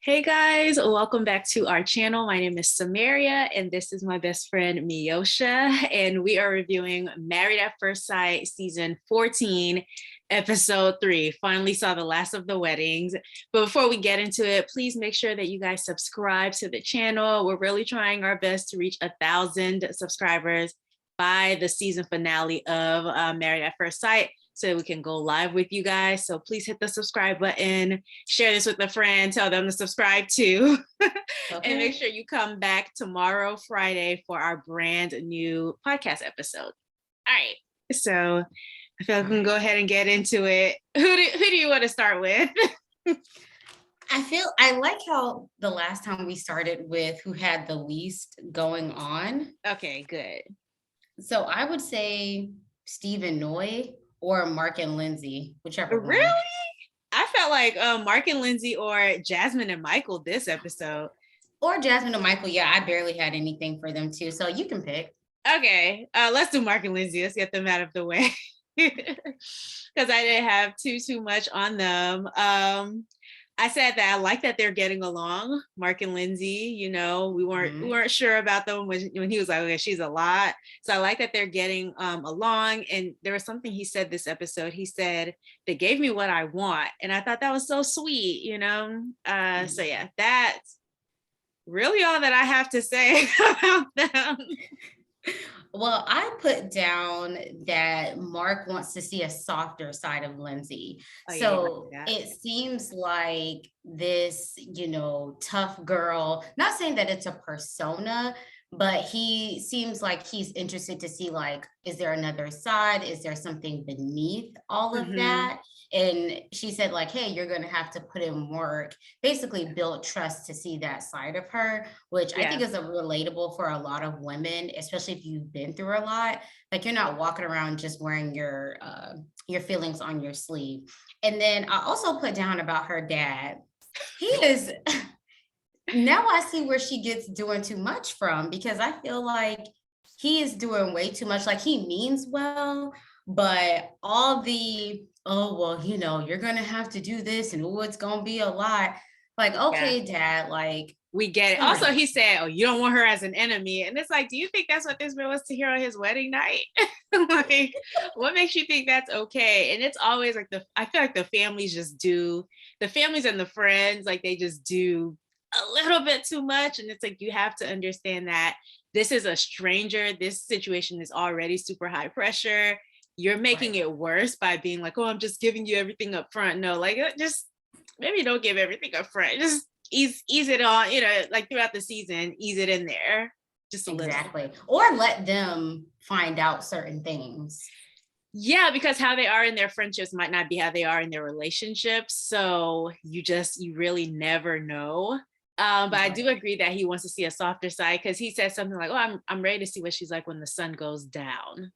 Hey guys, welcome back to our channel. My name is Samaria, and this is my best friend Miosha, and we are reviewing Married at First Sight season 14, episode 3. Finally saw the last of the weddings. But before we get into it, please make sure that you guys subscribe to the channel. We're really trying our best to reach 1,000 subscribers by the season finale of Married at First Sight, so we can go live with you guys. So please hit the subscribe button, share this with a friend, tell them to subscribe too. And make sure you come back tomorrow, Friday, for our brand new podcast episode. All right. So I feel like we can go ahead and get into it. Who do you want to start with? I like how the last time we started with who had the least going on. Okay, good. So I would say Steve and Noy or Mark and Lindsey, whichever one. Really? I felt like Mark and Lindsey or Jasmine and Michael this episode. Or Jasmine and Michael. Yeah, I barely had anything for them too. So you can pick. Okay, let's do Mark and Lindsey. Let's get them out of the way. Because I didn't have too much on them. I said that I like that they're getting along, Mark and Lindsey. You know, we weren't sure about them when he was like, okay, she's a lot. So I like that they're getting along. And there was something he said this episode. He said, they gave me what I want. And I thought that was so sweet, you know? So yeah, that's really all that I have to say about them. Well, I put down that Mark wants to see a softer side of Lindsey. So it seems like this, tough girl, not saying that it's a persona, but he seems like he's interested to see, like, is there another side? Is there something beneath all of that? And she said, like, hey, you're going to have to put in work, basically build trust to see that side of her, which I think is a relatable for a lot of women, especially if you've been through a lot. Like, you're not walking around just wearing your feelings on your sleeve. And then I also put down about her dad. He is now I see where she gets doing too much from, because I feel like he is doing way too much. Like, he means well, but all the, oh, well, you're going to have to do this and oh, it's going to be a lot. Like, okay, Dad, like, we get it. Also, he said, oh, you don't want her as an enemy. And it's like, do you think that's what this man was to hear on his wedding night? Like, what makes you think that's okay? And it's always like I feel like the families and the friends, like, they just do a little bit too much. And it's like, you have to understand that this is a stranger. This situation is already super high pressure. You're making it worse by being like, oh, I'm just giving you everything up front. No, like, just maybe don't give everything up front. Just ease it on, like throughout the season, ease it in there just a little. Exactly. Or let them find out certain things. Yeah, because how they are in their friendships might not be how they are in their relationships. So you really never know. But I do agree that he wants to see a softer side, because he says something like, oh, I'm ready to see what she's like when the sun goes down.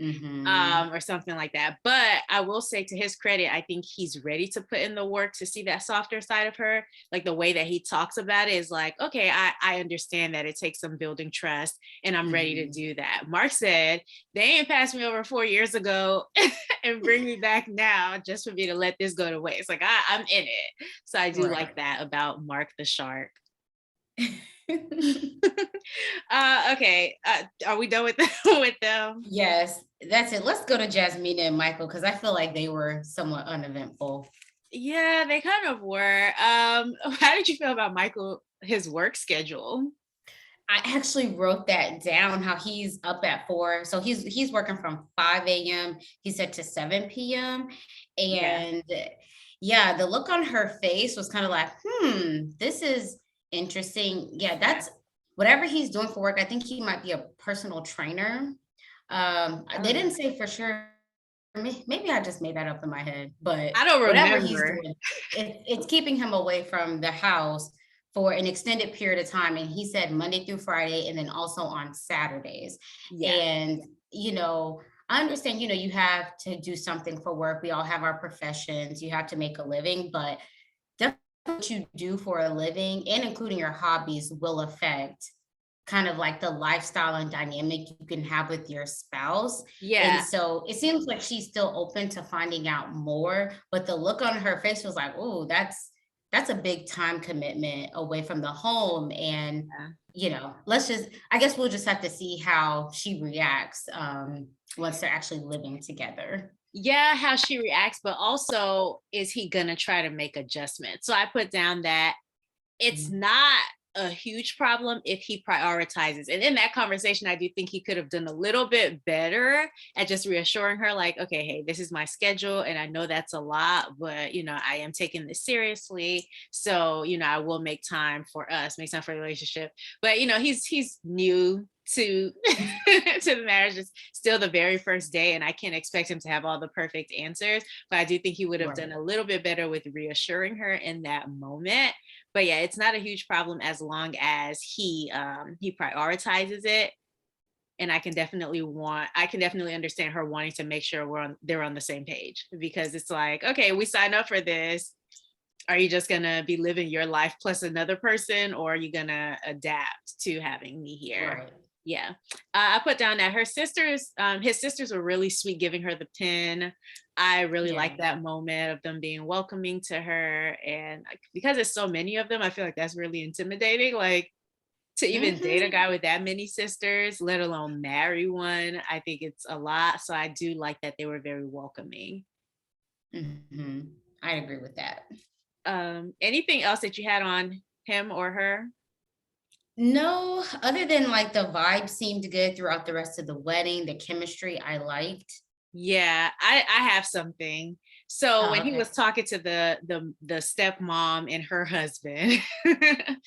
Or something like that. But I will say, to his credit, I think he's ready to put in the work to see that softer side of her. Like, the way that he talks about it is like, okay, I understand that it takes some building trust, and I'm ready to do that. Mark said, they ain't passed me over 4 years ago and bring me back now just for me to let this go to waste. Like, I'm in it. So I do like that about Mark the Shark. Okay, are we done with them? Yes, that's it. Let's go to Jasmina and Michael, because I feel like they were somewhat uneventful. Yeah, they kind of were. How did you feel about Michael, his work schedule? I actually wrote that down, how he's up at 4. So he's working from 5 a.m. he said to 7 p.m. And the look on her face was kind of like, this is interesting. Yeah, that's whatever he's doing for work. I think he might be a personal trainer. They didn't say for sure. Maybe I just made that up in my head, but I don't remember. Whatever he's doing, it's keeping him away from the house for an extended period of time. And he said Monday through Friday, and then also on Saturdays. And, I understand, you have to do something for work. We all have our professions. You have to make a living, but what you do for a living, and including your hobbies, will affect kind of like the lifestyle and dynamic you can have with your spouse. And so it seems like she's still open to finding out more, but the look on her face was like, oh, that's that's a big time commitment away from the home. And, Yeah. you know, I guess we'll just have to see how she reacts once they're actually living together. Yeah, how she reacts, but also, is he gonna try to make adjustments? So I put down that it's Mhm. not a huge problem if he prioritizes. And in that conversation, I do think he could have done a little bit better at just reassuring her, like, okay, hey, this is my schedule. And I know that's a lot, but, I am taking this seriously. So, I will make time for us, make time for the relationship. But, he's new to to the marriage. It's still the very first day, and I can't expect him to have all the perfect answers, but I do think he would have done Right. a little bit better with reassuring her in that moment. But yeah, it's not a huge problem as long as he prioritizes it. And I can definitely understand her wanting to make sure they're on the same page, because it's like, okay, we signed up for this. Are you just gonna be living your life plus another person, or are you gonna adapt to having me here? Right. Yeah. I put down that his sisters were really sweet giving her the pin. I really like Yeah. that moment of them being welcoming to her. And because there's so many of them, I feel like that's really intimidating. Like, to even date a Hmm. guy with that many sisters, let alone marry one, I think it's a lot. So I do like that they were very welcoming. Hmm. I agree with that. Anything else that you had on him or her? No, other than like the vibe seemed good throughout the rest of the wedding, the chemistry I liked. Yeah, I have something. So Oh, when he okay. was talking to the stepmom and her husband,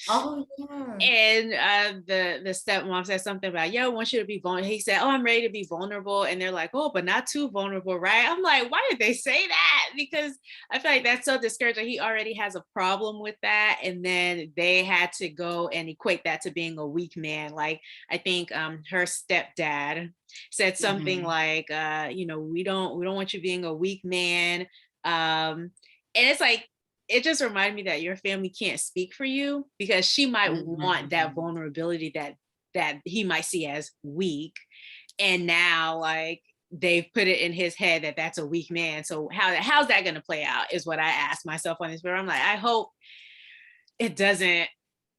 Oh, yeah. and the stepmom said something about, "Yo, I want you to be vulnerable." He said, "Oh, I'm ready to be vulnerable," and they're like, "Oh, but not too vulnerable, right?" I'm like, why did they say that? Because I feel like that's so discouraging. He already has a problem with that, and then they had to go and equate that to being a weak man. Like, I think her stepdad said something Mhm. like, we don't want you being a weak man. And it's like, it just reminded me that your family can't speak for you, because she might want that Mhm. vulnerability that he might see as weak. And now, like, they've put it in his head that that's a weak man. So how's that going to play out is what I asked myself on this. But I'm like, I hope it doesn't,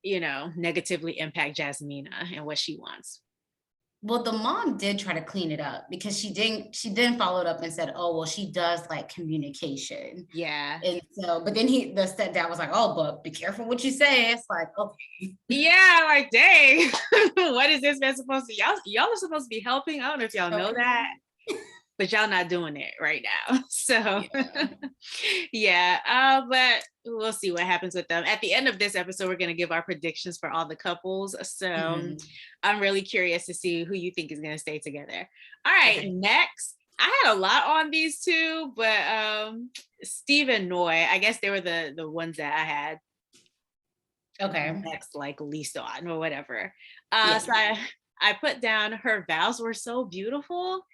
negatively impact Jasmina and what she wants. Well, the mom did try to clean it up because she then followed up and said, "Oh, well, she does like communication." Yeah. And so, but then the stepdad was like, "Oh, but be careful what you say." It's like, okay. Yeah, like, dang, what is this man supposed to? Y'all are supposed to be helping. I don't know if y'all know that, Okay. but y'all not doing it right now. So Yeah. yeah, but we'll see what happens with them. At the end of this episode, we're gonna give our predictions for all the couples. So Mhm. I'm really curious to see who you think is gonna stay together. All right, Okay. next. I had a lot on these two, but Steve and Noy, I guess they were the ones that I had Okay. next, like, least on or whatever. So Yeah. I put down her vows were so beautiful.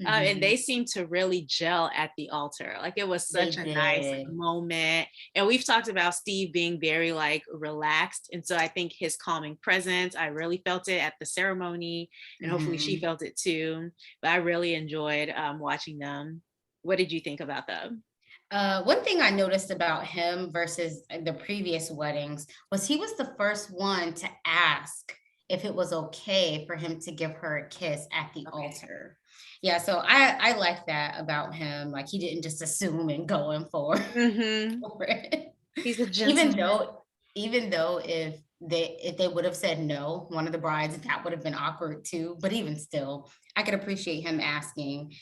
And they Mhm. seemed to really gel at the altar. Like, it was They such a nice did. moment. And we've talked about Steve being very, like, relaxed. And so I think his calming presence, I really felt it at the ceremony. And hopefully she Mhm. felt it too. But I really enjoyed watching them. What did you think about them? One thing I noticed about him versus the previous weddings was he was the first one to ask if it was okay for him to give her a kiss at the Okay. altar. Yeah, so I like that about him. Like he didn't just assume and going for, Hmm. for it. He's a Even gentleman. though even though if they would have said no, one of the brides, that would have been awkward too. But even still, I could appreciate him asking.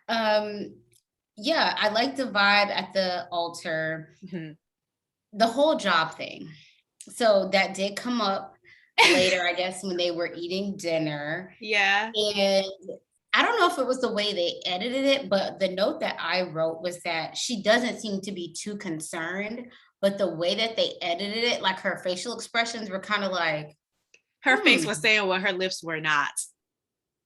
Um, yeah, I like the vibe at the altar, Mhm. the whole job thing. So that did come up later, I guess, when they were eating dinner. Yeah. And I don't know if it was the way they edited it, but the note that I wrote was that she doesn't seem to be too concerned, but the way that they edited it, like her facial expressions were kind of like, Her face hmm, was saying what her lips were not.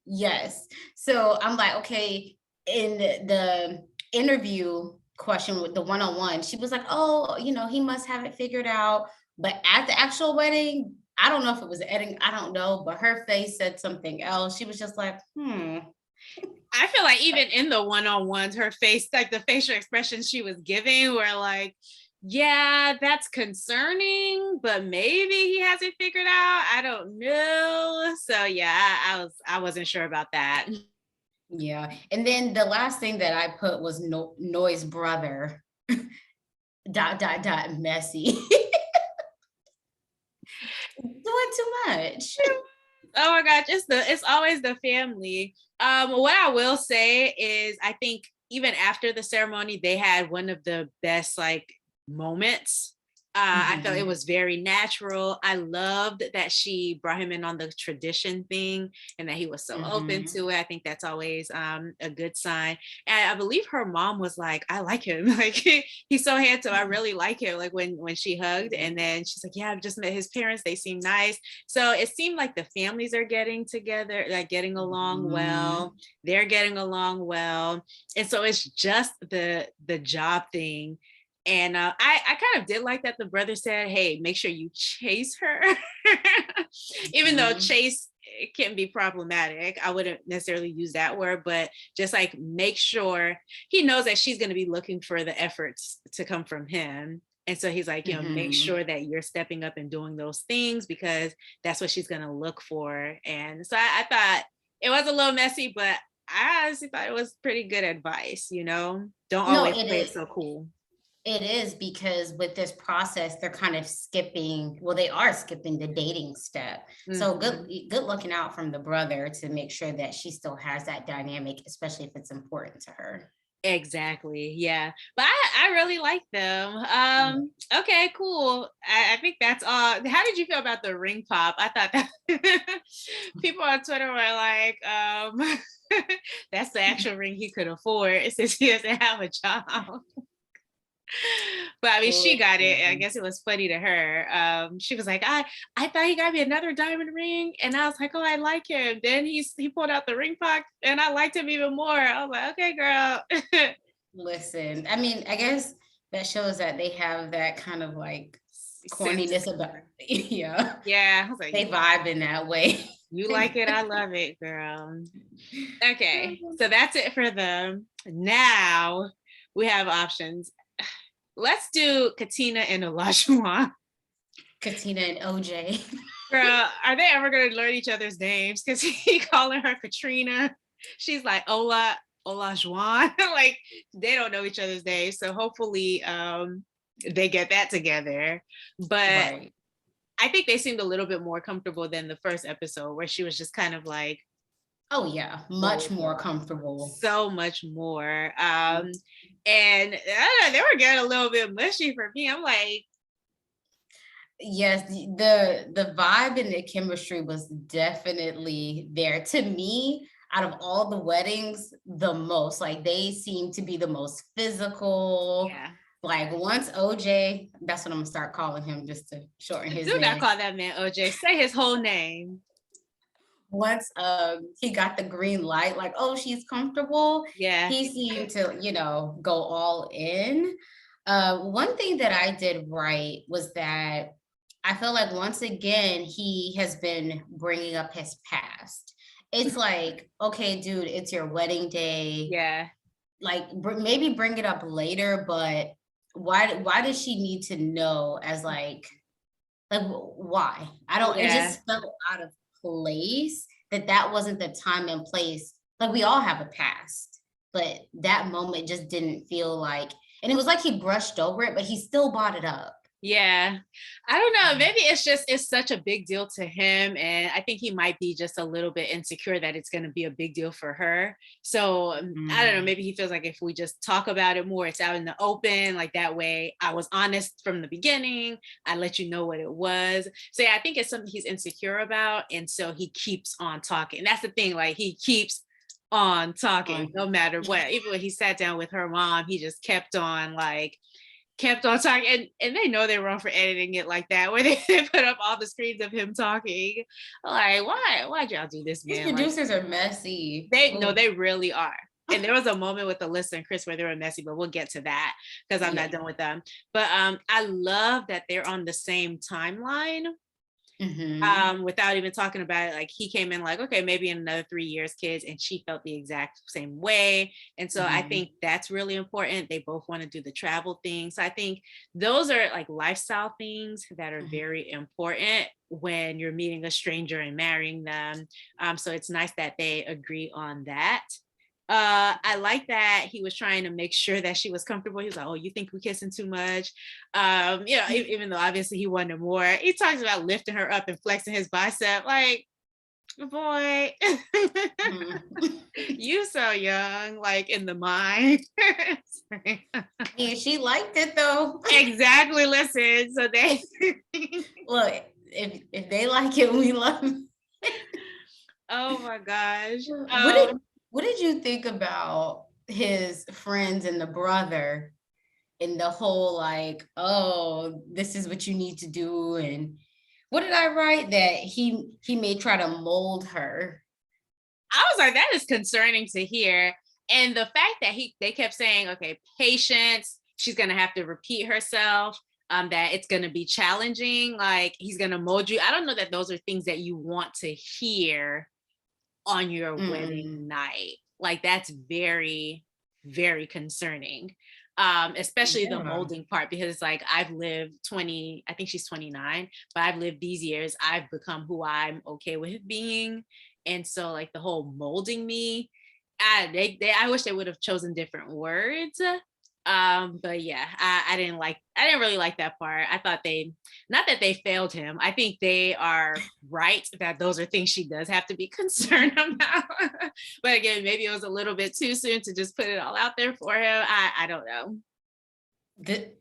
yes. So I'm like, okay, in the interview question with the one-on-one, she was like, oh, he must have it figured out. But at the actual wedding, I don't know if it was editing, I don't know, but her face said something else. She was just like, hmm. I feel like even in the one-on-ones, her face, like, the facial expressions she was giving were like, Yeah, that's concerning, but maybe he hasn't figured out. I don't know. So yeah, I wasn't sure about that. Yeah. And then the last thing that I put was Noise brother. Messy. Doing too much. Oh my gosh, it's always the family. What I will say is I think even after the ceremony, they had one of the best like moments. I felt it was very natural. I loved that she brought him in on the tradition thing and that he was so open to it. I think that's always a good sign. And I believe her mom was like, I like him. Like he's so handsome. I really like him. Like when she hugged, and then she's like, yeah, I've just met his parents. They seem nice. So it seemed like the families are getting together, like getting along well. They're getting along well. And so it's just the job thing. And I kind of did like that the brother said, hey, make sure you chase her. Even though chase can be problematic. I wouldn't necessarily use that word, but just like make sure he knows that she's going to be looking for the efforts to come from him. And so he's like, you know, make sure that you're stepping up and doing those things because that's what she's going to look for. And so I thought it was a little messy, but I honestly thought it was pretty good advice, you know, don't always play it so cool. It is because with this process, they're kind of skipping, well, they are skipping the dating step. So good looking out from the brother to make sure that she still has that dynamic, especially if it's important to her. Exactly. Yeah. But I really like them. Okay, cool. I think that's all. How did you feel about the ring pop? I thought that people on Twitter were like, that's the actual ring he could afford since he doesn't have a job. But I mean, she got it. I guess it was funny to her. She was like, I thought he got me another diamond ring. And I was like, oh, I like him. Then he pulled out the ring pop and I liked him even more. I was like, okay, girl. Listen, I mean, I guess that shows that they have that kind of like corniness about it. Yeah. Yeah. I was like, they vibe in that way. You like it, I love it, girl. Okay. So that's it for them. Now we have options. Let's do Katina and Olajuwon. Katina and OJ. Girl, are they ever going to learn each other's names? Because he calling her Katrina. She's like Olajuwon. Like they don't know each other's names. So hopefully they get that together. But I think they seemed a little bit more comfortable than the first episode where she was just kind of like, oh yeah, much more comfortable. So much more. And I don't know, they were getting a little bit mushy for me. I'm like, yes, the vibe and the chemistry was definitely there. To me, out of all the weddings, the most, like they seem to be the most physical. Yeah. Like once OJ, that's what I'm gonna start calling him just to shorten his name. Do not call that man OJ. Say his whole name. Once he got the green light, like, oh, she's comfortable. Yeah. He seemed to, you know, go all in. One thing that I did right was that I feel like once again, he has been bringing up his past. It's like, okay, dude, it's your wedding day. Yeah. Like maybe bring it up later, but why does she need to know as like why? I don't, it just felt out of place that wasn't the time and place. Like we all have a past, but that moment just didn't feel like, and it was like he brushed over it, but he still brought it up. Yeah. I don't know. Maybe it's such a big deal to him. And I think he might be just a little bit insecure that it's going to be a big deal for her. So I don't know. Maybe he feels like if we just talk about it more, it's out in the open. Like that way I was honest from the beginning. I let you know what it was. So yeah, I think it's something he's insecure about. And so he keeps on talking. That's the thing. Like he keeps on talking no matter what. Even when he sat down with her mom, he just kept on talking, and they know they're wrong for editing it like that, where they put up all the screens of him talking. Like, why'd y'all do this, man? These producers are messy. They really are. And there was a moment with Alyssa and Chris where they were messy, but we'll get to that because I'm not done with them. But I love that they're on the same timeline. Without even talking about it. Like he came in like, okay, maybe in another 3 years, kids, and she felt the exact same way. And so I think that's really important. They both want to do the travel thing. So I think those are like lifestyle things that are very important when you're meeting a stranger and marrying them. So it's nice that they agree on that. I like that he was trying to make sure that she was comfortable. He was like, oh, you think we're kissing too much? Even though obviously he wanted more. He talks about lifting her up and flexing his bicep. Like, boy, you so young, like in the mind. Yeah, she liked it though. Exactly. Listen, so they look, if they like it, we love it. Oh my gosh. What did you think about his friends and the brother and the whole like, oh, this is what you need to do? And what did I write? That he may try to mold her. I was like, that is concerning to hear. And the fact that they kept saying, okay, patience, she's gonna have to repeat herself, that it's gonna be challenging, like he's gonna mold you. I don't know that those are things that you want to hear on your wedding night. Like that's very, very concerning. Especially the molding part, because like I've lived 20, I think she's 29, but I've lived these years, I've become who I'm okay with being. And so like the whole molding me, I wish they would have chosen different words. But yeah, I didn't really like that part. I thought not that they failed him. I think they are right that those are things she does have to be concerned about. But again, maybe it was a little bit too soon to just put it all out there for him. I don't know.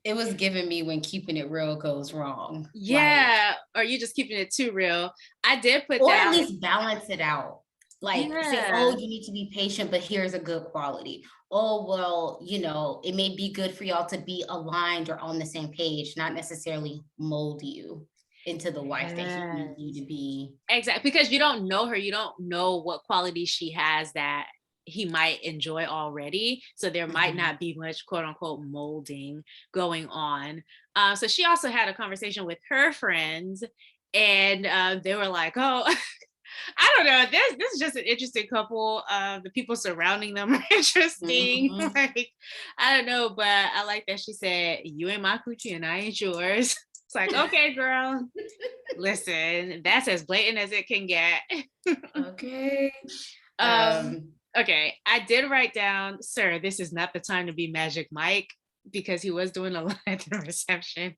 It was giving me when keeping it real goes wrong. Yeah, or you just keeping it too real. I did put or that, at least balance it out. Like say, oh, you need to be patient, but here's a good quality. Oh, well, it may be good for y'all to be aligned or on the same page, not necessarily mold you into the wife that he needs you to be. Exactly, because you don't know her. You don't know what qualities she has that he might enjoy already. So there might not be much quote unquote molding going on. So she also had a conversation with her friends, and they were like, oh, I don't know. This is just an interesting couple. The people surrounding them are interesting. Like, I don't know, but I like that she said, "You ain't my coochie and I ain't yours." It's like, okay, girl. Listen, that's as blatant as it can get. Okay. Okay. I did write down, sir, this is not the time to be Magic Mike, because he was doing a lot at the reception.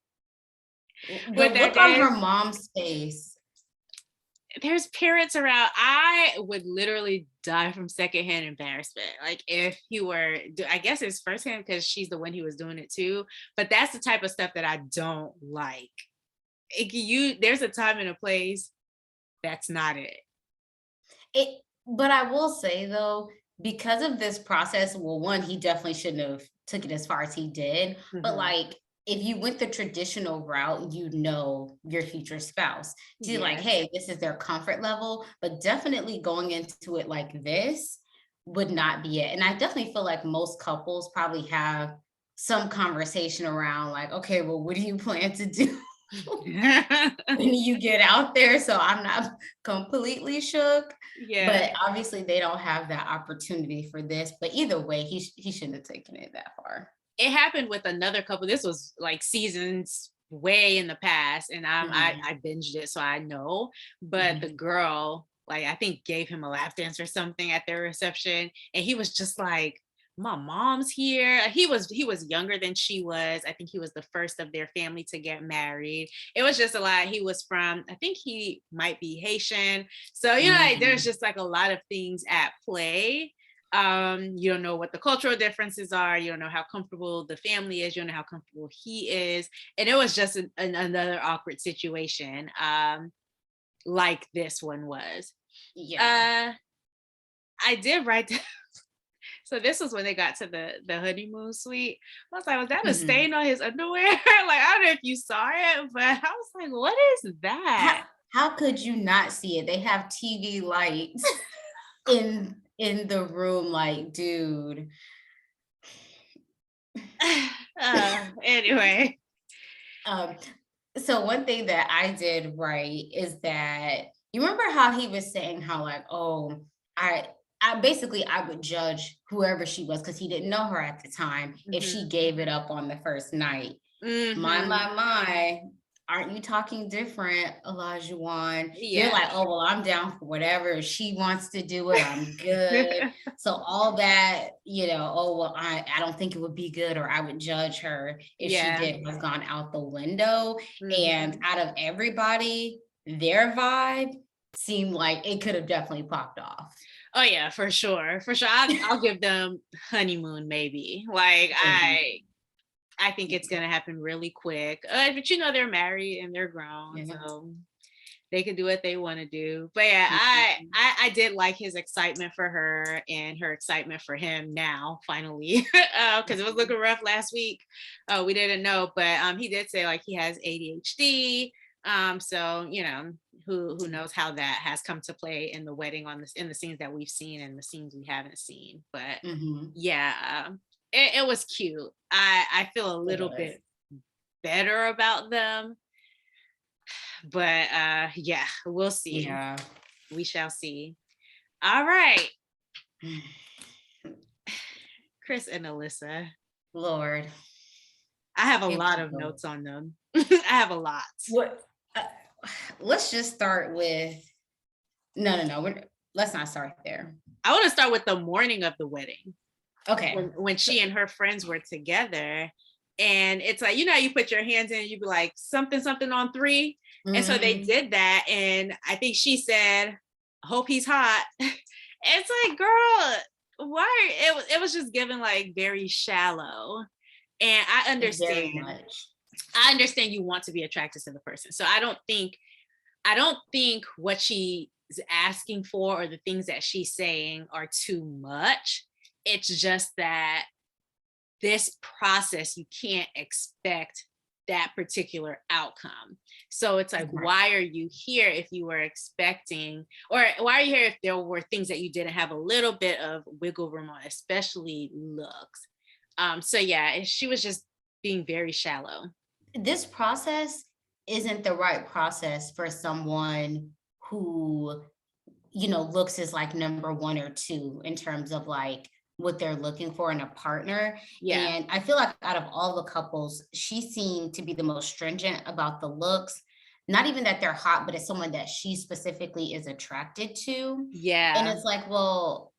The look on her mom's face. There's parents around. I would literally die from secondhand embarrassment. Like if he were, I guess it's firsthand because she's the one he was doing it to. But that's the type of stuff that I don't like. There's a time and a place. That's not it. But I will say though, because of this process, well, one, he definitely shouldn't have took it as far as he did. But like, if you went the traditional route, your future spouse. So like, hey, this is their comfort level, but definitely going into it like this would not be it. And I definitely feel like most couples probably have some conversation around like, okay, well, what do you plan to do when you get out there? So I'm not completely shook. Yeah. But obviously they don't have that opportunity for this. But either way, he shouldn't have taken it that far. It happened with another couple. This was like seasons way in the past, and I binged it, so I know. But the girl, like I think, gave him a lap dance or something at their reception, and he was just like, "My mom's here." He was younger than she was. I think he was the first of their family to get married. It was just a lot. He was from, I think he might be Haitian, so like, there's just like a lot of things at play. You don't know what the cultural differences are. You don't know how comfortable the family is. You don't know how comfortable he is. And it was just another awkward situation, like this one was. Yeah. I did write down. So this was when they got to the honeymoon suite. I was like, was that a stain on his underwear? Like, I don't know if you saw it, but I was like, what is that? How could you not see it? They have TV lights in the room, like, dude. Anyway. So one thing that I did right is that you remember how he was saying how like, oh, I I basically I would judge whoever she was because he didn't know her at the time if she gave it up on the first night. My, aren't you talking different, Olajuwon? You're Yeah. like, oh, well, I'm down for whatever. If she wants to do it, I'm good. So all that, oh, well, I don't think it would be good, or I would judge her if she Yeah. did, has gone out the window. And out of everybody, their vibe seemed like it could have definitely popped off. Oh yeah, for sure. For sure. I'll give them honeymoon maybe. Like I think it's gonna happen really quick. But they're married and they're grown, Yeah. so they can do what they want to do. But yeah, I did like his excitement for her and her excitement for him now, finally, because it was looking rough last week. We didn't know, but he did say like he has ADHD. So who knows how that has come to play in the wedding in the scenes that we've seen and the scenes we haven't seen. But yeah, it was cute. I feel a little bit better about them, but yeah, we'll see. Yeah. We shall see. All right. Chris and Alyssa. Lord. I have a lot of notes on them. I have a lot. What? Let's just start with no. Let's not start there. I want to start with the morning of the wedding. Okay. When she and her friends were together, and it's like, you put your hands in and you be like something on 3. And so they did that, and I think she said, "Hope he's hot." It's like, girl, why? It was just given like very shallow, and I understand. Very much. I understand you want to be attracted to the person, so I don't think what she is asking for or the things that she's saying are too much. It's just that this process, you can't expect that particular outcome. So it's like, why are you here if you were expecting, or why are you here if there were things that you didn't have a little bit of wiggle room on, especially looks? So yeah, she was just being very shallow. This process isn't the right process for someone who, looks as like number 1 or 2 in terms of like what they're looking for in a partner. Yeah. And I feel like out of all the couples, she seemed to be the most stringent about the looks. Not even that they're hot, but it's someone that she specifically is attracted to. Yeah. And it's like, well,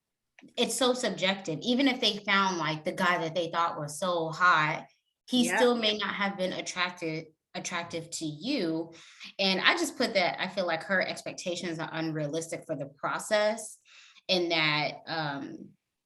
it's so subjective. Even if they found like the guy that they thought was so hot, he still may not have been attractive to you. And I just put that I feel like her expectations are unrealistic for the process, and that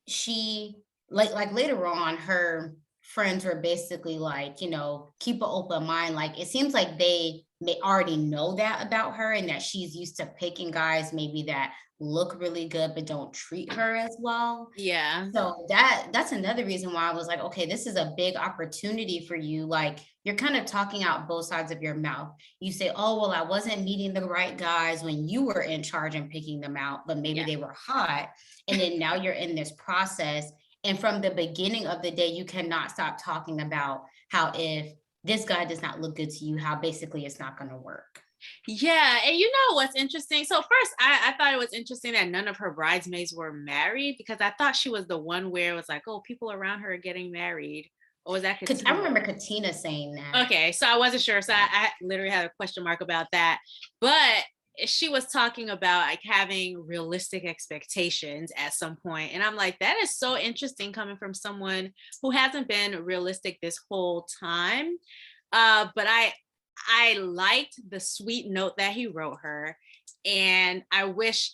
she like later on her friends were basically like, keep an open mind. Like it seems like they already know that about her, and that she's used to picking guys maybe that look really good but don't treat her as well. Yeah. So that's another reason why I was like, okay, this is a big opportunity for you. Like you're kind of talking out both sides of your mouth. You say, oh, well, I wasn't meeting the right guys when you were in charge and picking them out, but maybe they were hot. And then now you're in this process. And from the beginning of the day, you cannot stop talking about how if this guy does not look good to you, how basically it's not going to work. Yeah. And you know what's interesting? So first, I thought it was interesting that none of her bridesmaids were married, because I thought she was the one where it was like, oh, people around her are getting married. Or was that Katina? I remember Katina saying that. Okay. So I wasn't sure. So I literally had a question mark about that. But she was talking about like having realistic expectations at some point. And I'm like, that is so interesting coming from someone who hasn't been realistic this whole time. But I liked the sweet note that he wrote her. And I wish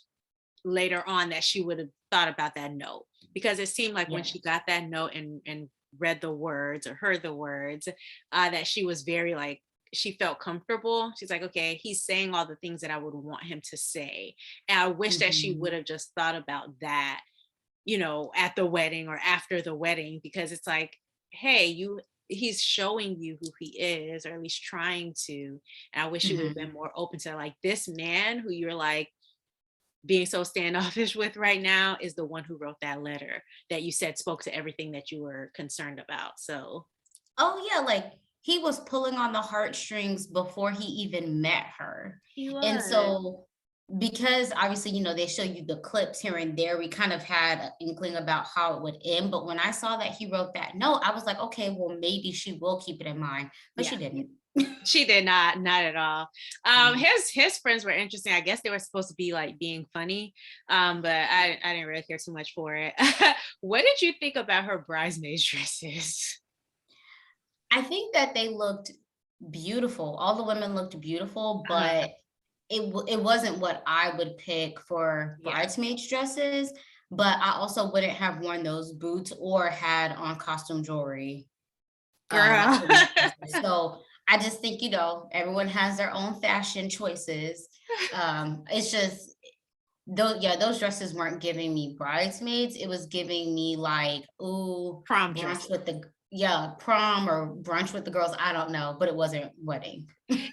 later on that she would have thought about that note, because it seemed like when she got that note and read the words or heard the words, that she was very like, she felt comfortable. She's like, okay, he's saying all the things that I would want him to say. And I wish that she would have just thought about that, at the wedding or after the wedding, because it's like, hey, he's showing you who he is, or at least trying to. And I wish you would have been more open to like, this man who you're like being so standoffish with right now is the one who wrote that letter that you said spoke to everything that you were concerned about. So oh yeah, like he was pulling on the heartstrings before he even met her. He was. And so, because obviously, you know, they show you the clips here and there, we kind of had an inkling about how it would end. But when I saw that he wrote that note, I was like, okay, well, maybe she will keep it in mind. But she didn't. She did not at all. His friends were interesting. I guess they were supposed to be like being funny, but I didn't really care too much for it. What did you think about her bridesmaids dresses? I think that they looked beautiful. All the women looked beautiful, but it wasn't what I would pick for bridesmaids dresses. But I also wouldn't have worn those boots or had on costume jewelry. Girl. So I just think, you know, everyone has their own fashion choices. It's just those dresses weren't giving me bridesmaids. It was giving me like, ooh, prom brunch with the prom or brunch with the girls. I don't know, but it wasn't wedding.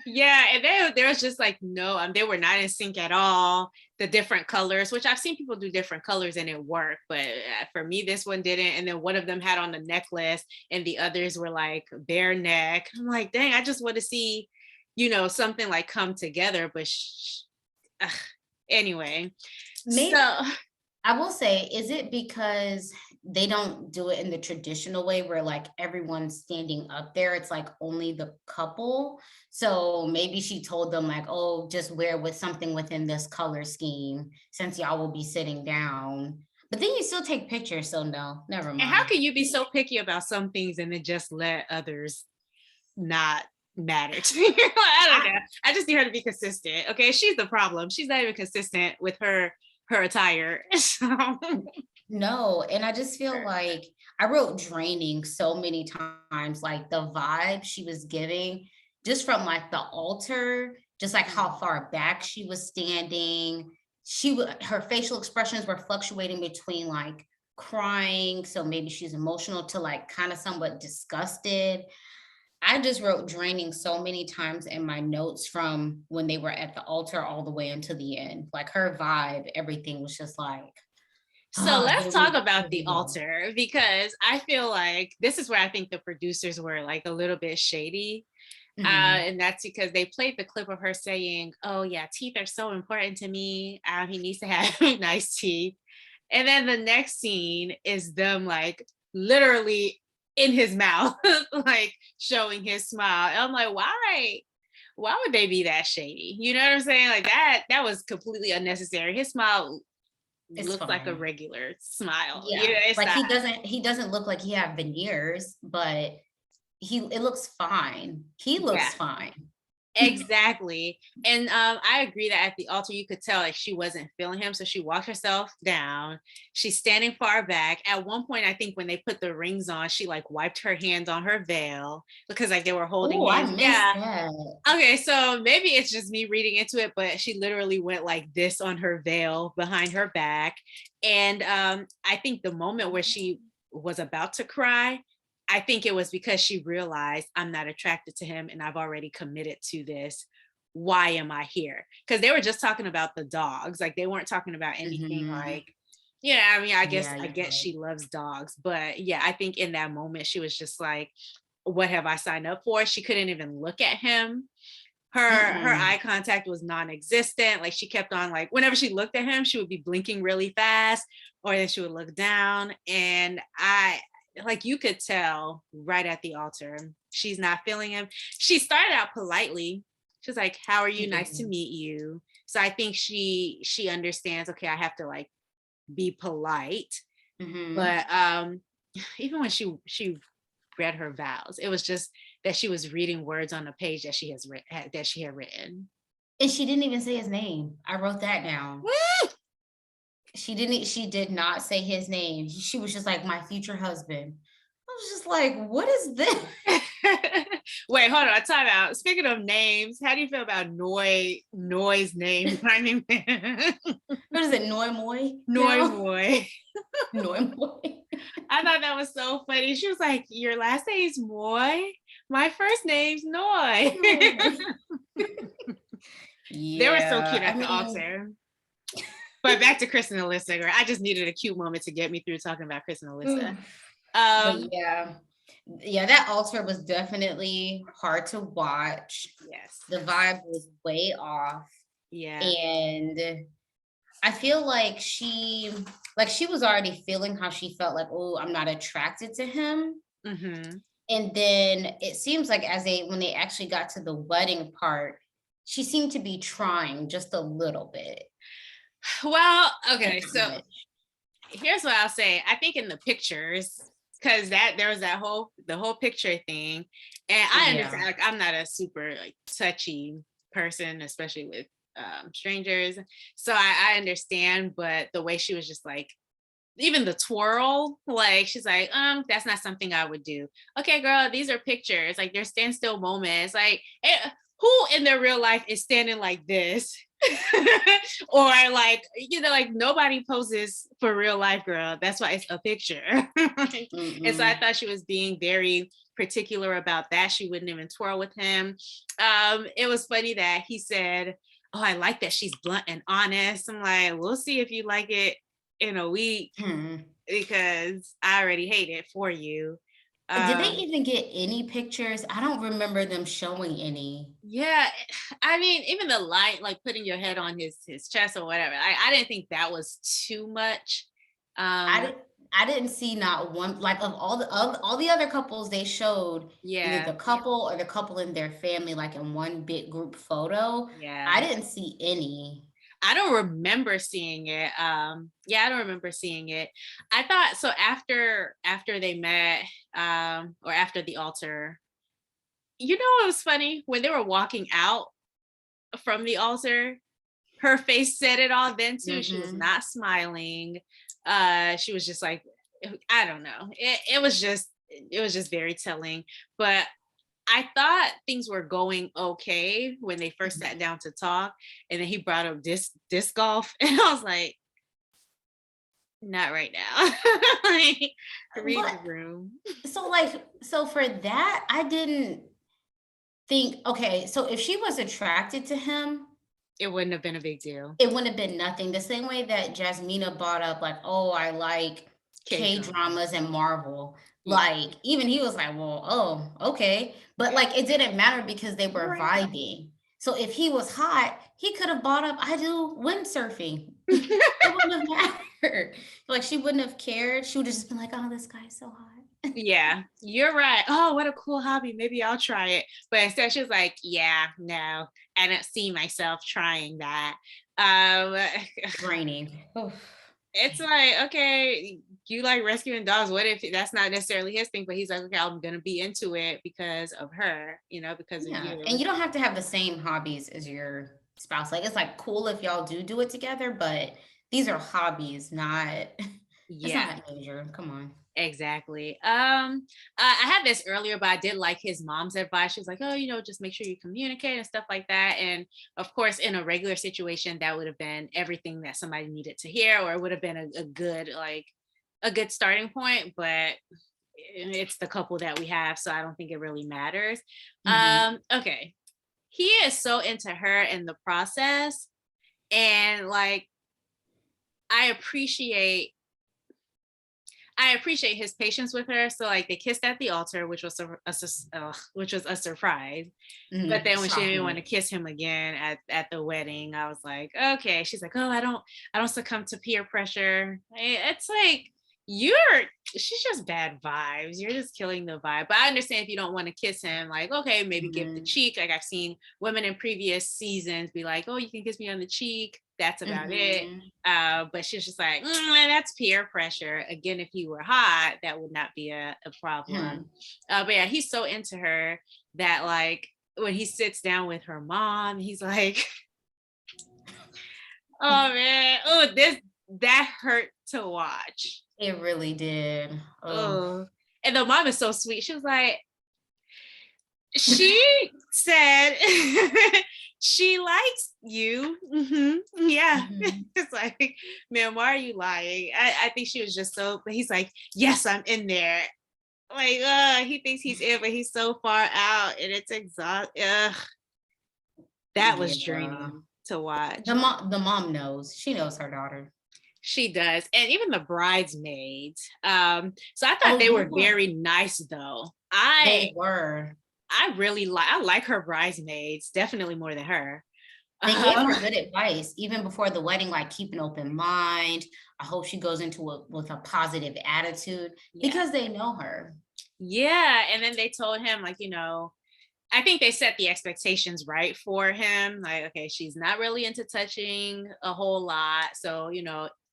Yeah, and there was just like no, they were not in sync at all. The different colors, which I've seen people do different colors and it worked, but for me, this one didn't. And then one of them had on the necklace, and the others were like bare neck. I'm like, dang, I just want to see, you know, something like come together. But anyway, maybe. So I will say, is it because they don't do it in the traditional way where like everyone's standing up there? It's like only the couple. So maybe she told them like, oh, just wear with something within this color scheme since y'all will be sitting down. But then you still take pictures. So no, never mind. And how can you be so picky about some things and then just let others not matter to you? I don't know. I just need her to be consistent. Okay. She's the problem. She's not even consistent with her attire. So. No, and I just feel like I wrote draining so many times, like the vibe she was giving just from like the altar, just like how far back she was standing. Her facial expressions were fluctuating between like crying, so maybe she's emotional, to like kind of somewhat disgusted. I just wrote draining so many times in my notes from when they were at the altar all the way until the end. Like her vibe, everything was just like. So let's talk about the altar, because I feel like this is where I think the producers were like a little bit shady. And that's because they played the clip of her saying, oh yeah, teeth are so important to me. He needs to have nice teeth. And then the next scene is them like literally in his mouth, like showing his smile. And I'm like, why would they be that shady? You know what I'm saying? Like that was completely unnecessary. His smile looks fine. Like a regular smile. Yeah, you know, like he doesn't look like he have veneers, but it looks fine. He looks fine. Exactly. And I agree that at the altar you could tell like she wasn't feeling him, so she walked herself down. She's standing far back. At one point, I think when they put the rings on, she like wiped her hands on her veil because like they were holding hands. I missed that. Okay, so maybe it's just me reading into it, but she literally went like this on her veil behind her back. And I think the moment where she was about to cry, I think it was because she realized I'm not attracted to him and I've already committed to this. Why am I here? Because they were just talking about the dogs. Like they weren't talking about anything like, I mean, I guess she loves dogs. But yeah, I think in that moment she was just like, what have I signed up for? She couldn't even look at him. Her eye contact was non-existent. Like she kept on like, whenever she looked at him, she would be blinking really fast, or then she would look down. And like you could tell right at the altar, she's not feeling him. She started out politely. She's like, how are you? Nice to meet you. So I think she understands, okay, I have to like be polite. But even when she read her vows, it was just that she was reading words on a page that she had written. And she didn't even say his name. I wrote that down. She did not say his name. She was just like, my future husband. I was just like, what is this? Wait, hold on, time out. Speaking of names, how do you feel about Noi's name? What is it? Noi Moi? Noi Moi. Noi Moi. I thought that was so funny. She was like, your last name's Moi? My first name's Noi. They were so cute at the altar. But back to Chris and Alyssa, girl. I just needed a cute moment to get me through talking about Chris and Alyssa. But yeah. Yeah, that altar was definitely hard to watch. Yes. The vibe was way off. Yeah. And I feel like she was already feeling how she felt like, oh, I'm not attracted to him. Mm-hmm. And then it seems like when they actually got to the wedding part, she seemed to be trying just a little bit. Well, okay, so here's what I'll say. I think in the pictures, because there was the whole picture thing, and I understand. Like, I'm not a super like touchy person, especially with strangers. So I understand, but the way she was just like, even the twirl, like she's like, that's not something I would do. Okay, girl, these are pictures. Like, they're standstill moments. Like, who in their real life is standing like this? Or like, like nobody poses for real life, girl. That's why it's a picture. And so I thought she was being very particular about that. She wouldn't even twirl with him. It was funny that he said, oh, I like that she's blunt and honest. I'm like, we'll see if you like it in a week, because I already hate it for you. Did they even get any pictures? I don't remember them showing any. Yeah, I mean, even the light, like putting your head on his chest or whatever. I didn't think that was too much. I didn't see not one, like, of all the other couples they showed, either Yeah, the couple or the couple and their family, like in one big group photo. yeah. I didn't see any. I don't remember seeing it. Yeah, I don't remember seeing it. I thought so after they met, or after the altar. It was funny when they were walking out from the altar. Her face said it all then too. She was not smiling. She was just like, I don't know. It was just very telling. But I thought things were going okay when they first sat down to talk, and then he brought up disc golf, and I was like, not right now. Like, read the room. So for that, I didn't think, okay, so if she was attracted to him, It wouldn't have been a big deal. it wouldn't have been nothing. The same way that Jasmina brought up, like, oh, I like K-dramas and Marvel. Yeah. Like, even he was like, well, oh, okay. But like, it didn't matter because they were vibing. So if he was hot, he could have brought up, I do windsurfing. It wouldn't have mattered. Like, she wouldn't have cared. She would have just been like, oh, this guy's so hot. Yeah, you're right. Oh, what a cool hobby. Maybe I'll try it. But instead she was like, yeah, no, I don't see myself trying that. Draining. It's like, okay, you like rescuing dogs. What if that's not necessarily his thing? But he's like, okay, I'm gonna be into it because of her, because of you. And you don't have to have the same hobbies as your spouse. Like, it's like cool if y'all do it together, but these are hobbies, not it's not major. Come on. Exactly. I had this earlier, but I did like his mom's advice. She was like, oh, just make sure you communicate and stuff like that. And of course, in a regular situation, that would have been everything that somebody needed to hear, or it would have been a good starting point. But it's the couple that we have, so I don't think it really matters. Okay. He is so into her in the process. And like, I appreciate his patience with her. So like, they kissed at the altar, which was a surprise. But then when she didn't want to kiss him again at the wedding, I was like, okay. She's like, oh, I don't succumb to peer pressure. It's like, she's just bad vibes. You're just killing the vibe. But I understand if you don't want to kiss him, like, okay, maybe give the cheek. Like, I've seen women in previous seasons be like, oh, you can kiss me on the cheek. That's about it. But she's just like, that's peer pressure. Again, if he were hot, that would not be a problem. But yeah, he's so into her that like, when he sits down with her mom, he's like, oh man, that hurt to watch. It really did. Oh. And the mom is so sweet. She was like, she said she likes you. Yeah. It's like, man, why are you lying? I think she was just so, but he's like, yes, I'm in there. Like, he thinks he's in, but he's so far out, and it's exhausting. That was draining to watch. The mom knows. She knows her daughter. She does. And even the bridesmaids. So I thought Oh they were yeah, very nice though. they were. I really like her bridesmaids, definitely more than her. They gave Um, her good advice even before the wedding, like keep an open mind. I hope she goes into it with a positive attitude yeah. because they know her. Yeah. And then they told him, like, I think they set the expectations right for him. Like, okay, she's not really into touching a whole lot. So,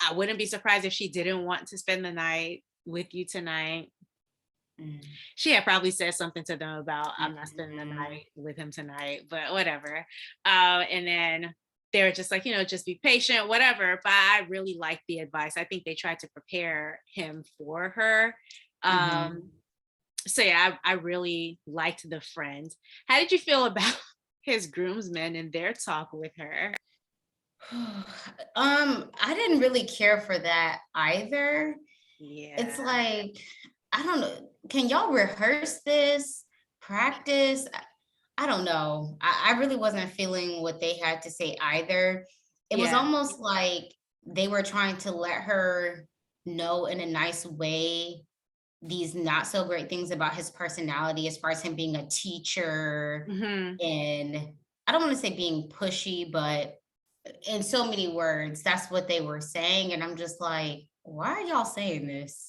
I wouldn't be surprised if she didn't want to spend the night with you tonight. Mm. She had probably said something to them about, I'm not spending the Mhm. night with him tonight, but whatever. And then they were just like, just be patient, whatever. But I really liked the advice. I think they tried to prepare him for her. Mhm. Um, so yeah, I really liked the friends. How did you feel about his groomsmen and their talk with her? I didn't really care for that either. Yeah. It's like, I don't know. Can y'all rehearse this? Practice? I don't know. I really wasn't feeling what they had to say either. It was Yeah. almost like they were trying to let her know in a nice way these not so great things about his personality as far as him being a teacher Hmm. and I don't want to say being pushy, but in so many words, that's what they were saying. And I'm just like, why are y'all saying this?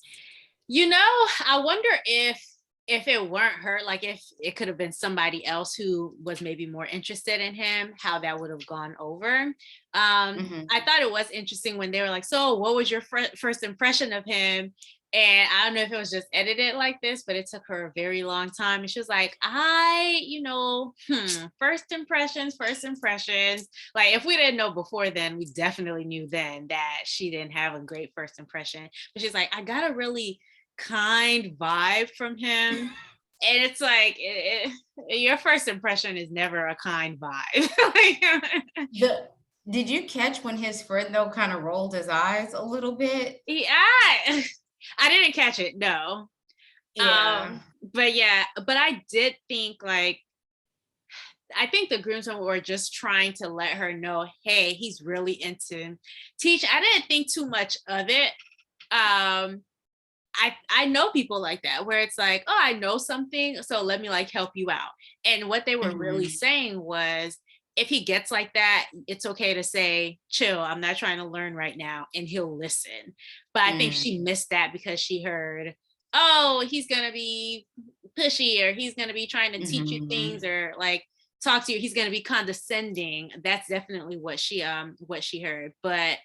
I wonder if it weren't her, like if it could have been somebody else who was maybe more interested in him, how that would have gone over. I Hmm. thought it was interesting when they were like, "So, what was your first impression of him?" And I don't know if it was just edited like this, but it took her a very long time. And she was like, first impressions, first impressions. Like, if we didn't know before then, we definitely knew then that she didn't have a great first impression. But she's like, I got a really kind vibe from him. And it's like, your first impression is never a kind vibe. Like, The Did you catch when his friend though kind of rolled his eyes a little bit? yeah, I didn't catch it, no. Yeah. But yeah, but I did think like, I think the groomsmen were just trying to let her know, hey, he's really into teach. I didn't think too much of it. Um, I know people like that where it's like, oh, I know something, so let me like help you out. And what they were really Hmm. saying was, if he gets like that, it's okay to say, chill, I'm not trying to learn right now, and he'll listen. But I think she Mm. missed that because she heard, oh, he's gonna be pushy, or he's gonna be trying to teach you things, Hmm. or like talk to you, he's gonna be condescending. That's definitely what she heard. But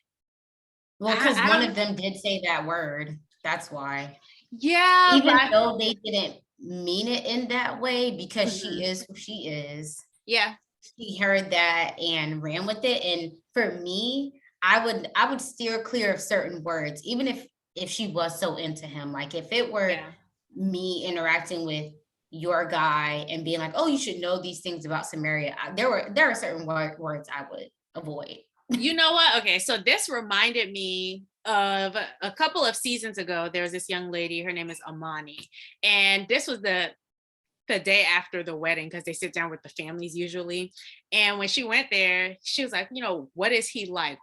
Well, I, because I one don't of them did say that word. That's why. yeah, Even but though they didn't mean it in that way, because she mhm, is who she is. yeah. She heard that and ran with it. And for me, I would steer clear of certain words, even if she was so into him. Like if it were Yeah. me interacting with your guy and being like, "Oh, you should know these things about Samaria," there are certain words I would avoid. You know what? Okay, so this reminded me of a couple of seasons ago. There was this young lady, her name is Amani. And this was the day after the wedding, because they sit down with the families usually. And when she went there, she was like, what is he like?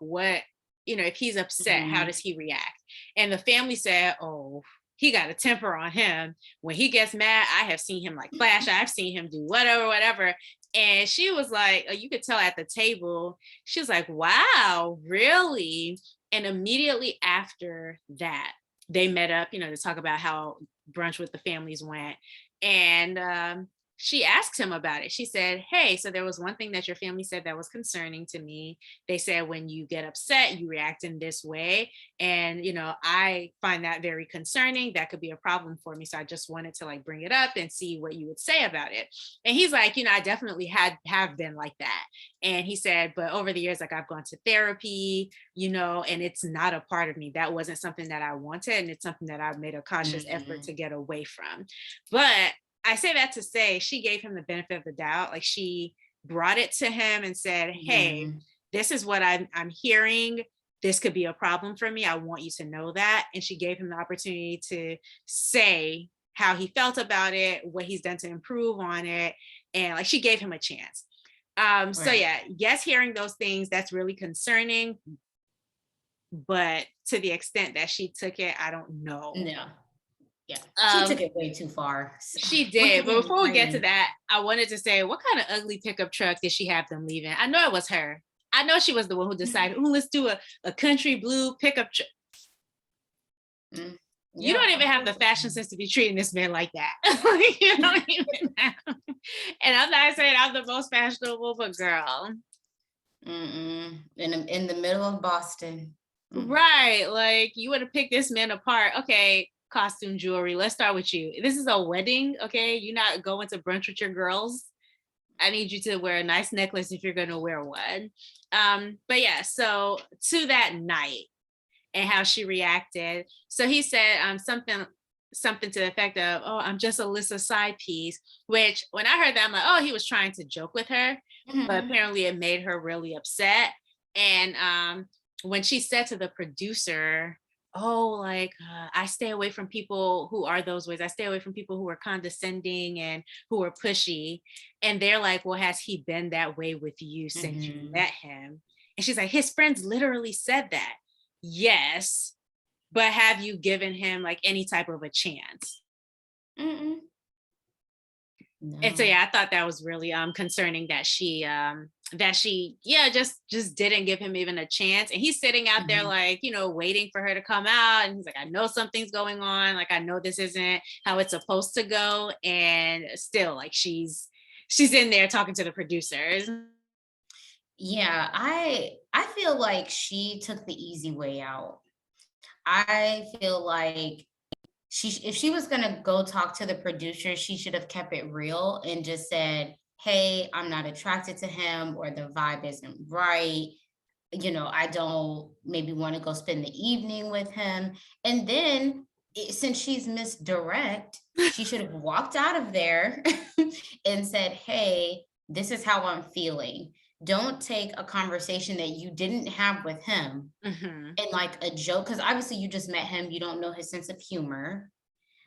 If he's upset, how Mhm. does he react? And the family said, oh, he got a temper on him. When he gets mad, I have seen him like flash. I've seen him do whatever, whatever. And she was like, you could tell at the table, she was like, wow, really? And immediately after that, they met up, to talk about how brunch with the families went. And she asked him about it. She said, hey, so there was one thing that your family said that was concerning to me. They said when you get upset, you react in this way. And, I find that very concerning. That could be a problem for me. So I just wanted to like bring it up and see what you would say about it. And he's like, I definitely have been like that. And he said, but over the years, like I've gone to therapy, and it's not a part of me. That wasn't something that I wanted. And it's something that I've made a conscious effort to Mhm. get away from. But I say that to say she gave him the benefit of the doubt. Like she brought it to him and said, hey, Mhm. this is what I'm hearing. This could be a problem for me. I want you to know that. And she gave him the opportunity to say how he felt about it, what he's done to improve on it. And like she gave him a chance. So Right. yeah, yes, hearing those things, that's really concerning. but to the extent that she took it, I don't know. No. Yeah. She took it way too far. She What did. you But mean, before we get to friend? that, I wanted to say, what kind of ugly pickup truck did she have them leaving? I know it was her. I know she was the one who decided, oh, let's do a country blue pickup truck. Mm, You yeah, don't even of have the course. fashion sense to be treating this man like that. You don't even have. And I'm not saying I'm the most fashionable, but girl. In the middle of Boston. Right. Like you would have picked this man apart. Okay, costume jewelry. Let's start with you. This is a wedding. Okay. You're not going to brunch with your girls. I need you to wear a nice necklace if you're going to wear one. But yeah, so to that night and how she reacted. So he said something to the effect of, oh, I'm just Alyssa's side piece, which when I heard that, I'm like, oh, he was trying to joke with her, but apparently it made her really upset. And when she said to the producer, oh, like I stay away from people who are those ways. I stay away from people who are condescending and who are pushy. And they're like, well, has he been that way with you since you met him? And she's like, his friends literally said that. Yes, but have you given him like any type of a chance? No. And so yeah, I thought that was really concerning that she just didn't give him even a chance. And he's sitting out there like, you know, waiting for her to come out. And he's like, I know something's going on. Like, I know this isn't how it's supposed to go. And still, like, she's in there talking to the producers. Yeah, I feel like she took the easy way out. I feel like if she was gonna go talk to the producer, she should have kept it real and just said, "Hey, I'm not attracted to him, or the vibe isn't right. You know, I don't maybe want to go spend the evening with him." And then, since she's misdirect, she should have walked out of there and said, "Hey, this is how I'm feeling." Don't take a conversation that you didn't have with him and like a joke, because obviously you just met him, you don't know his sense of humor.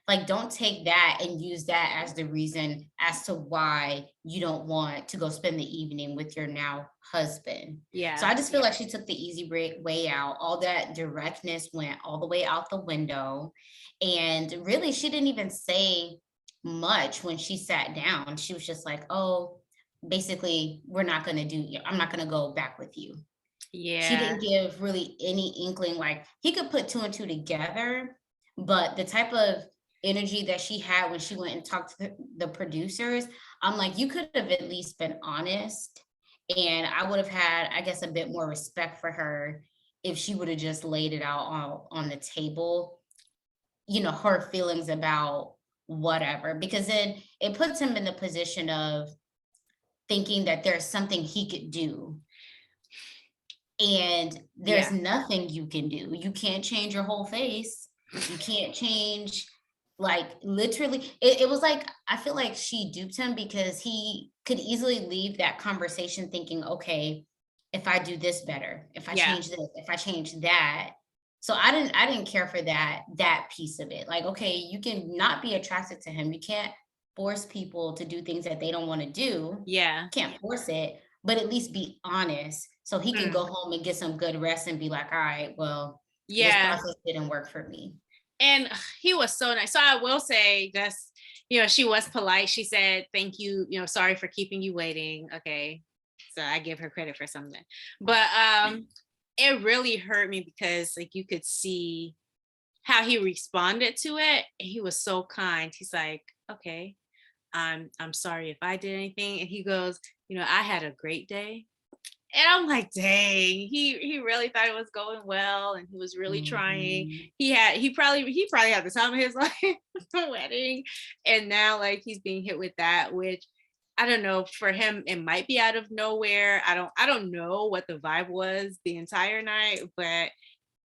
Like, don't take that and use that as the reason as to why you don't want to go spend the evening with your now husband. Yeah. So I just feel like she took the easy way out. All that directness went all the way out the window. And really, she didn't even say much when she sat down. She was just like, oh, basically, I'm not going to go back with you. She Yeah. didn't give really any inkling, like he could put two and two together, but the type of energy that she had when she went and talked to the producers, I'm like, you could have at least been honest. And I would have had, I guess, a bit more respect for her if she would have just laid it out on the table, you know, her feelings about whatever, because then it puts him in the position of thinking that there's something he could do. And there's nothing you can do. You can't change your whole face. You can't change, like, literally. It was like, I feel like she duped him because he could easily leave that conversation thinking, okay, if I do this better, if I change this, if I change that. So I didn't care for that piece of it. Like, okay, you can not be attracted to him. You can't force people to do things that they don't want to do. Yeah. Can't force it, but at least be honest so he can go home and get some good rest and be like, all right, well, this process didn't work for me. And he was so nice. So I will say, just, you know, she was polite. She said, thank you, you know, sorry for keeping you waiting. Okay. So I give her credit for something. But it really hurt me because like you could see how he responded to it. And he was so kind. He's like, okay, I'm sorry if I did anything. And he goes, you know, I had a great day. And I'm like, dang, he really thought it was going well, and he was really trying. He probably had the time of his life the wedding, and now like he's being hit with that, which I don't know, for him it might be out of nowhere. I don't know what the vibe was the entire night, but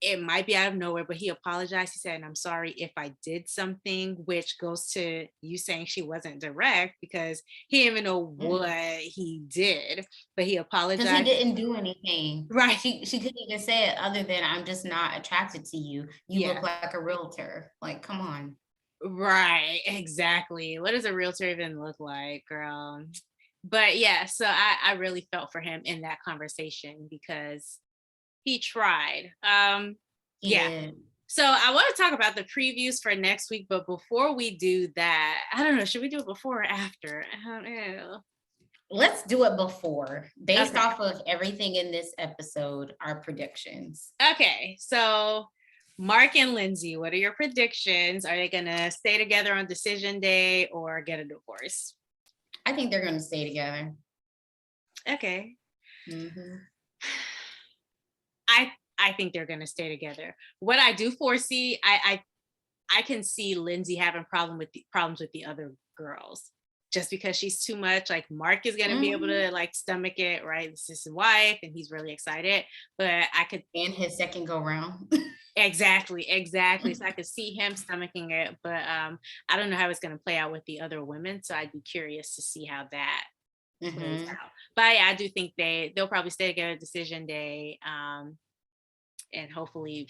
it might be out of nowhere. But he apologized. He said, and I'm sorry if I did something, which goes to you saying she wasn't direct because he didn't even know what he did, but he apologized. Because he didn't do anything. Right. She couldn't even say it other than, I'm just not attracted to you. You look like a realtor. Like, come on. Right. Exactly. What does a realtor even look like, girl? But yeah, so I really felt for him in that conversation because he tried. Yeah. So I want to talk about the previews for next week, but before we do that, I don't know, should we do it before or after? I don't know. Let's do it before, based Okay. off of everything in this episode, our predictions. Okay, so Mark and Lindsey, what are your predictions? Are they gonna stay together on decision day or get a divorce? I think they're gonna stay together. Okay. Mm-hmm. I think they're gonna stay together. What I do foresee, I can see Lindsey having problems with the other girls. Just because she's too much, like Mark is gonna be able to like stomach it, right? This is his wife, and he's really excited. But I could and his second go round. exactly. So I could see him stomaching it, but I don't know how it's gonna play out with the other women. So I'd be curious to see how that plays out. But yeah, I do think they'll probably stay together decision day, and hopefully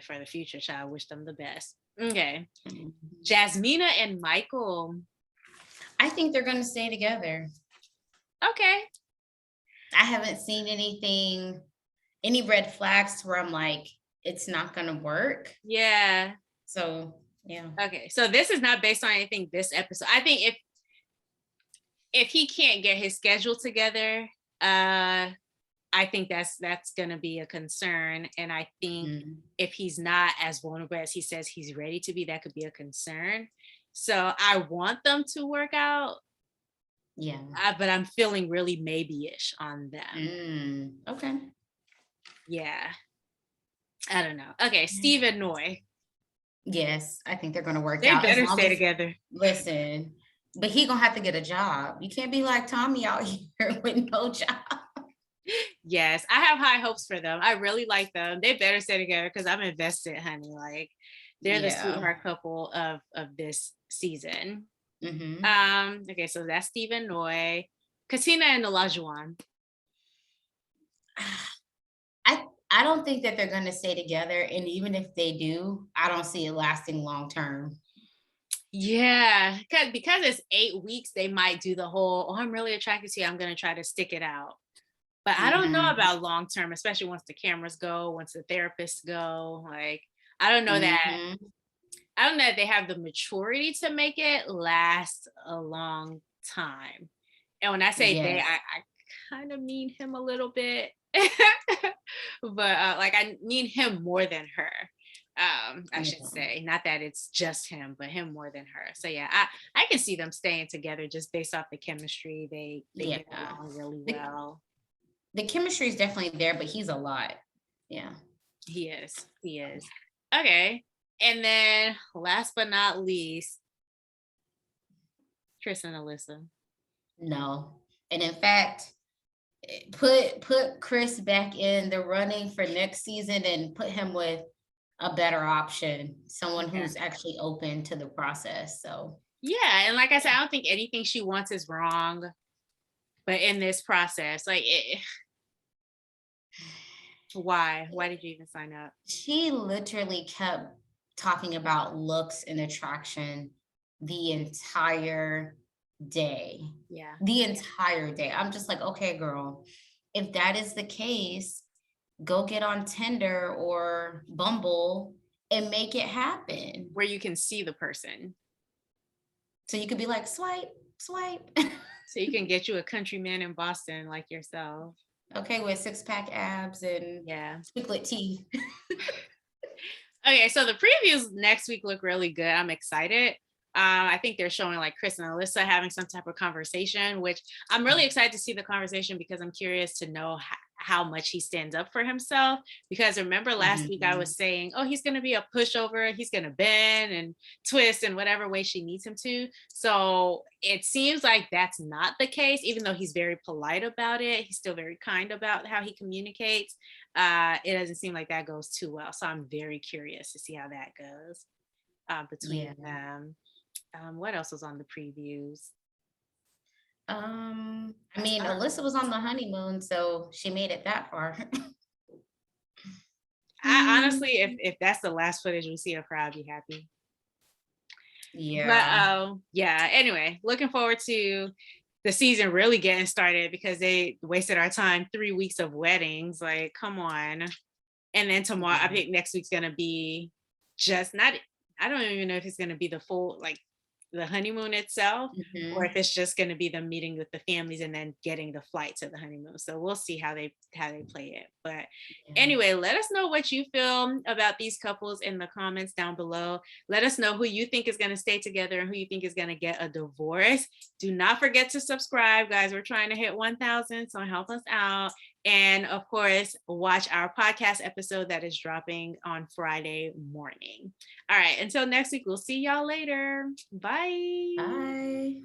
for the future child, wish them the best. Okay, Jasmina and Michael. I think they're going to stay together. Okay. I haven't seen any red flags where I'm like, it's not going to work. Yeah. So, yeah. Okay. So this is not based on anything this episode. I think if he can't get his schedule together, I think that's going to be a concern. And I think if he's not as vulnerable as he says he's ready to be, that could be a concern. So I want them to work out. Yeah. But I'm feeling really maybe-ish on them. Okay. Yeah. I don't know. Okay. Steve and Noi. Yes. I think they're going to work out. They better stay as, together. Listen, but he going to have to get a job. You can't be like Tommy out here with no job. Yes. I have high hopes for them. I really like them. They better stay together because I'm invested, honey. Like they're the sweetheart couple of this season. Okay, so that's Steve and Noi. Katina and Olajuwon. I don't think that they're going to stay together, and even if they do, I don't see it lasting long term. Yeah, because it's 8 weeks, they might do the whole, oh, I'm really attracted to you, I'm going to try to stick it out. But I don't know about long term, especially once the cameras go, once the therapists go. Like, I don't know that. I don't know if they have the maturity to make it last a long time. And when I say they, I kind of mean him a little bit, but like I mean him more than her. I should say, not that it's just him, but him more than her. So yeah, I can see them staying together just based off the chemistry. They get along really well. The chemistry is definitely there, but he's a lot. Yeah, he is. Okay. And then last but not least, Chris and Alyssa. No. And in fact, put Chris back in the running for next season and put him with a better option, someone who's actually open to the process. So yeah, and like I said, I don't think anything she wants is wrong, but in this process, like why did you even sign up? She literally kept talking about looks and attraction the entire day. Yeah. The entire day. I'm just like, okay, girl, if that is the case, go get on Tinder or Bumble and make it happen. Where you can see the person. So you could be like, swipe. So you can get you a country man in Boston like yourself. Okay, with 6-pack abs and spiklet teeth. Okay, so the previews next week look really good. I'm excited. I think they're showing like Chris and Alyssa having some type of conversation, which I'm really excited to see the conversation because I'm curious to know how much he stands up for himself. Because remember last week I was saying, oh, he's going to be a pushover. He's going to bend and twist in whatever way she needs him to. So it seems like that's not the case, even though he's very polite about it. He's still very kind about how he communicates. It doesn't seem like that goes too well. So I'm very curious to see how that goes between them. What else was on the previews? I mean, Alyssa was on the honeymoon, so she made it that far. I honestly, if that's the last footage we see of her, I'll be happy. Yeah. But yeah. Anyway, looking forward to the season really getting started because they wasted our time 3 weeks of weddings. Like, come on. And then tomorrow, I think next week's going to be just not, I don't even know if it's going to be the full, like the honeymoon itself, or if it's just going to be them meeting with the families and then getting the flight to the honeymoon. So we'll see how they play it. But anyway, let us know what you feel about these couples in the comments down below. Let us know who you think is going to stay together and who you think is going to get a divorce. Do not forget to subscribe, guys. We're trying to hit 1,000, so help us out. And of course, watch our podcast episode that is dropping on Friday morning. All right, until next week, we'll see y'all later. Bye. Bye.